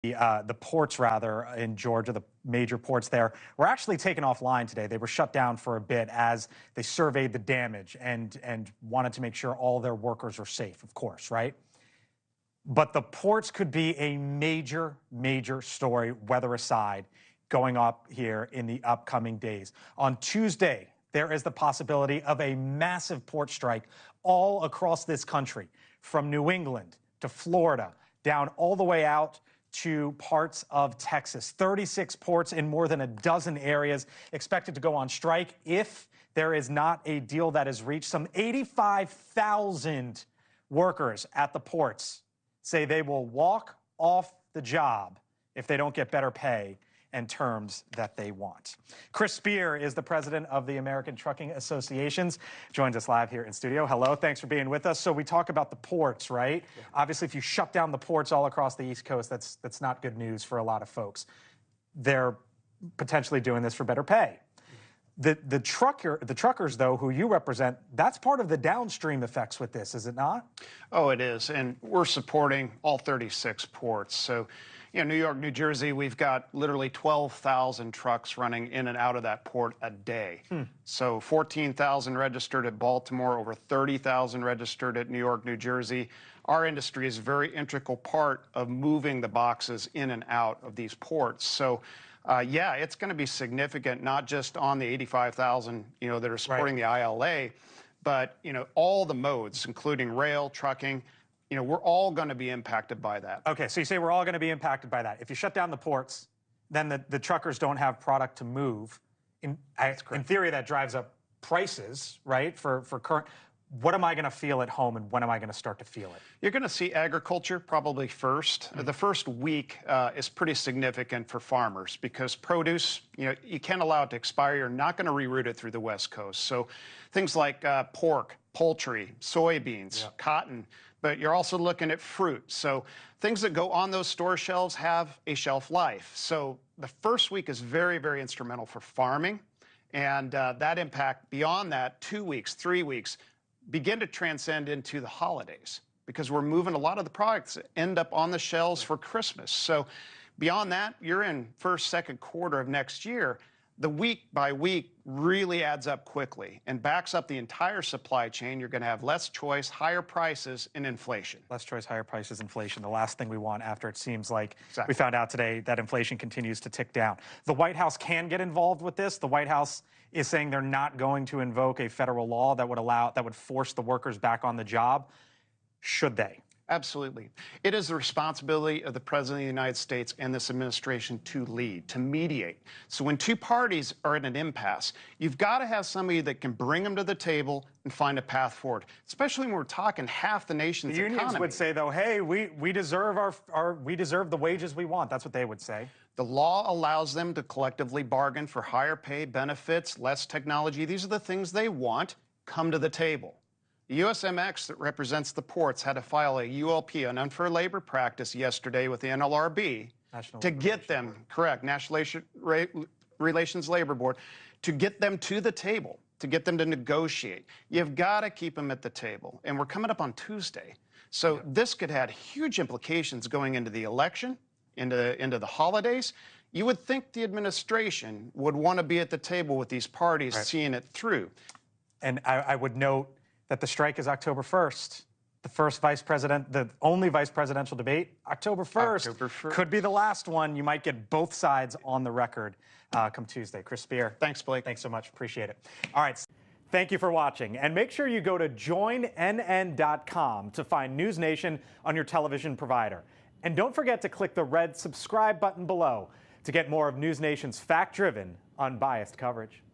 the ports, rather, in Georgia, the major ports there, were actually taken offline today. They were shut down for a bit as they surveyed the damage and wanted to make sure all their workers are safe, of course, right? But the ports could be a major, major story, weather aside, going up here in the upcoming days. On Tuesday, there is the possibility of a massive port strike all across this country, from New England to Florida, down all the way out to parts of Texas. 36 ports in more than a dozen areas expected to go on strike if there is not a deal that is reached. Some 85,000 workers at the ports say they will walk off the job if they don't get better pay and terms that they want. Chris Spear is the president of the American Trucking Associations, joins us live here in studio. Hello, thanks for being with us. So we talk about the ports, right? Yeah. Obviously, if you shut down the ports all across the East Coast, that's not good news for a lot of folks. They're potentially doing this for better pay. The truckers, though, who you represent, that's part of the downstream effects with this, is it not? Oh, it is, and we're supporting all 36 ports. So, New York, New Jersey, we've got literally 12,000 trucks running in and out of that port a day. So 14,000 registered at Baltimore, over 30,000 registered at New York, New Jersey. Our industry is a very integral part of moving the boxes in and out of these ports. So, yeah, it's going to be significant, not just on the 85,000, that are supporting the ILA, but, all the modes, including rail, trucking. We're all going to be impacted by that. Okay, so you say we're all going to be impacted by that. If you shut down the ports, then the truckers don't have product to move. In theory, that drives up prices, right, for current. What am I going to feel at home, and when am I going to start to feel it? You're going to see agriculture probably first. The first week is pretty significant for farmers because produce, you can't allow it to expire. You're not going to reroute it through the West Coast. So things like pork, poultry, soybeans, cotton, but you're also looking at fruit. So things that go on those store shelves have a shelf life. So the first week is very, very instrumental for farming. And that impact beyond that, 2 weeks, 3 weeks, begin to transcend into the holidays because we're moving a lot of the products that end up on the shelves for Christmas. So beyond that, you're in first, second quarter of next year. The week by week really adds up quickly and backs up the entire supply chain. You're going to have less choice, higher prices, and inflation. Less choice, higher prices, inflation. The last thing we want after it seems like we found out today that inflation continues to tick down. The White House can get involved with this. The White House is saying they're not going to invoke a federal law that would force the workers back on the job. Should they? Absolutely. It is the responsibility of the President of the United States and this administration to lead, to mediate. So when two parties are in an impasse, you've got to have somebody that can bring them to the table and find a path forward, especially when we're talking half the nation's economy. The unions would say, though, hey, we deserve we deserve the wages we want. That's what they would say. The law allows them to collectively bargain for higher pay, benefits, less technology. These are the things they want. Come to the table. The USMX that represents the ports had to file a ULP, an unfair labor practice, yesterday with the NLRB to get them, National Relations Labor Board, to get them to the table, to get them to negotiate. You've got to keep them at the table. And we're coming up on Tuesday. So this could have huge implications going into the election, into the holidays. You would think the administration would want to be at the table with these parties, seeing it through. And I would note that the strike is October 1st. The only vice presidential debate, October 1st. October 1st. Could be the last one. You might get both sides on the record come Tuesday. Chris Spear. Thanks, Blake. Thanks so much. Appreciate it. All right. Thank you for watching. And make sure you go to joinnn.com to find News Nation on your television provider. And don't forget to click the red subscribe button below to get more of News Nation's fact-driven, unbiased coverage.